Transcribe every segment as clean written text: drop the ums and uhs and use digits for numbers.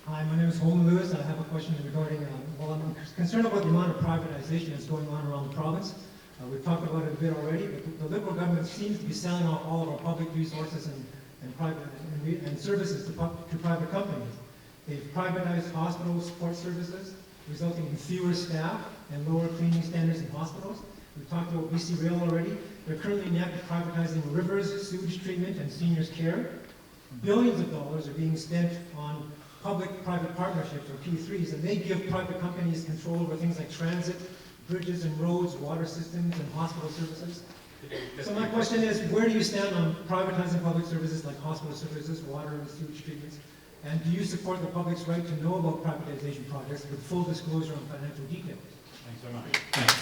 Hi, my name is Holden Lewis. I have a question regarding, I'm concerned about the amount of privatization that's going on around the province. We've talked about it a bit already, but the Liberal government seems to be selling off all of our public resources and services to private companies. They've privatized hospital support services, resulting in fewer staff and lower cleaning standards in hospitals. We've talked about BC Rail already. They're currently in the act of privatizing rivers, sewage treatment, and seniors' care. Billions of dollars are being spent on public-private partnerships, or P3s, and they give private companies control over things like transit, bridges and roads, water systems, and hospital services. So my question is, where do you stand on privatizing public services like hospital services, water and sewage treatments? And do you support the public's right to know about privatization projects with full disclosure on financial details? Thanks very much. Thanks.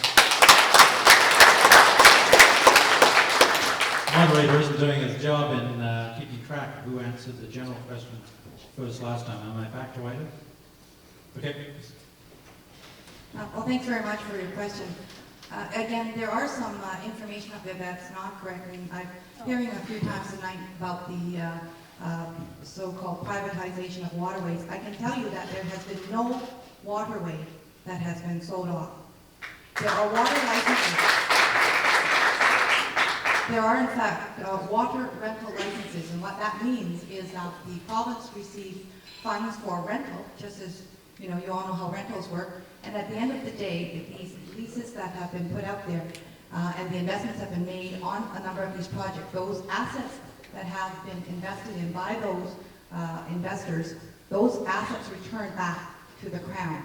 Moderator isn't doing his job in keeping track of who answered the general question first last time. Am I back to item? Okay. Well, thanks very much for your question. Again, there are some information up there that's not correct. I mean, I'm hearing a few times tonight about the so-called privatization of waterways. I can tell you that there has been no waterway that has been sold off. There are water licenses. There are, in fact, water rental licenses, and what that means is that the province receives funds for rental, just as you all know how rentals work, and at the end of the day, if these leases that have been put out there and the investments have been made on a number of these projects, those assets that have been invested in by those investors, those assets return back to the Crown.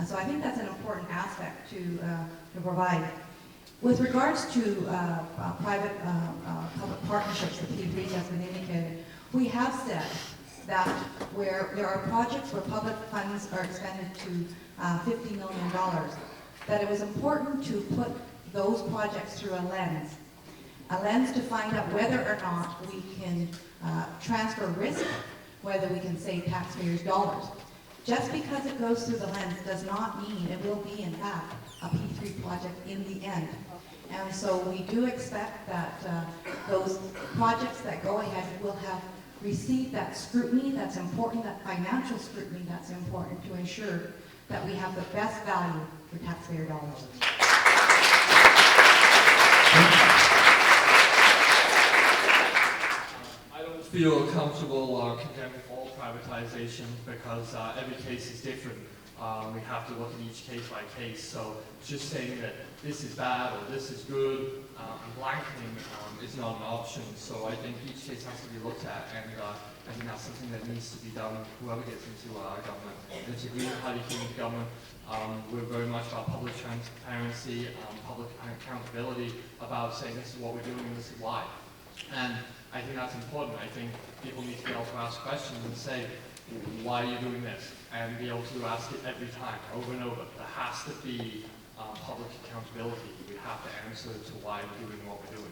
So I think that's an important aspect to provide. With regards to private-public partnerships, the P3s has been indicated, we have said that where there are projects where public funds are expended to $50 million, that it was important to put those projects through a lens to find out whether or not we can transfer risk, whether we can save taxpayers' dollars. Just because it goes through the lens does not mean it will be, in fact, a P3 project in the end. And so we do expect that those projects that go ahead will have received that scrutiny that's important, that financial scrutiny that's important to ensure that we have the best value for taxpayer dollars. I don't feel comfortable condemning all privatization because every case is different. We have to look at each case by case. So just saying that this is bad or this is good and blanketing is not an option. So I think each case has to be looked at, and I think that's something that needs to be done whoever gets into government. And to agree with how you came into government, we're very much about public transparency, public accountability, about saying this is what we're doing and this is why. And I think that's important. I think people need to be able to ask questions and say, why are you doing this? And be able to ask it every time, over and over. There has to be public accountability. We have to answer to why we're doing what we're doing.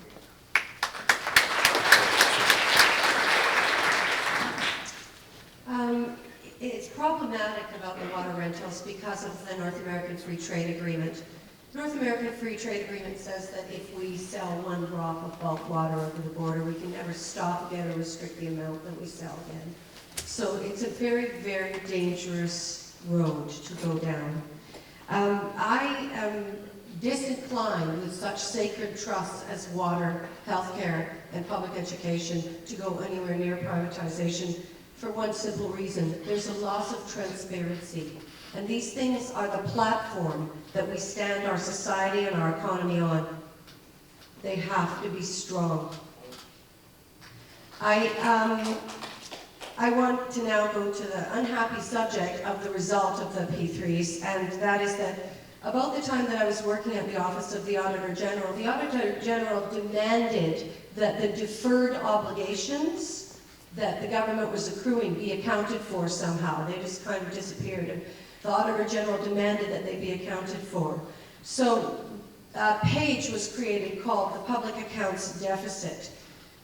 It's problematic about the water rentals because of the North American Free Trade Agreement. The North American Free Trade Agreement says that if we sell one drop of bulk water over the border, we can never stop again or restrict the amount that we sell again. So it's a very, very dangerous road to go down. I am disinclined with such sacred trusts as water, healthcare, and public education to go anywhere near privatization for one simple reason. There's a loss of transparency. And these things are the platform that we stand our society and our economy on. They have to be strong. I want to now go to the unhappy subject of the result of the P3s, and that is that about the time that I was working at the Office of the Auditor General demanded that the deferred obligations that the government was accruing be accounted for somehow. They just kind of disappeared. And the Auditor General demanded that they be accounted for. So a page was created called the Public Accounts Deficit.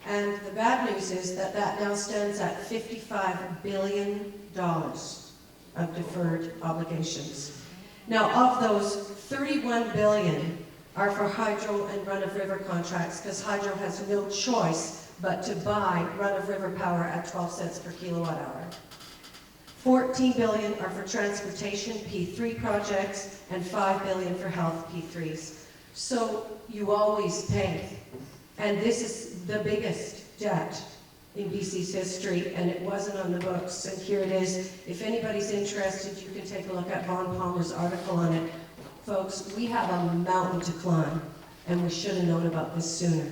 And the bad news is that that now stands at $55 billion of deferred obligations. Now, of those, $31 billion are for hydro and run-of-river contracts, because hydro has no choice but to buy run-of-river power at 12 cents per kilowatt hour. 14 billion are for transportation P3 projects and 5 billion for health P3s. So you always pay. And this is the biggest debt in BC's history, and it wasn't on the books, and here it is. If anybody's interested, you can take a look at Vaughn Palmer's article on it. Folks, we have a mountain to climb, and we should have known about this sooner.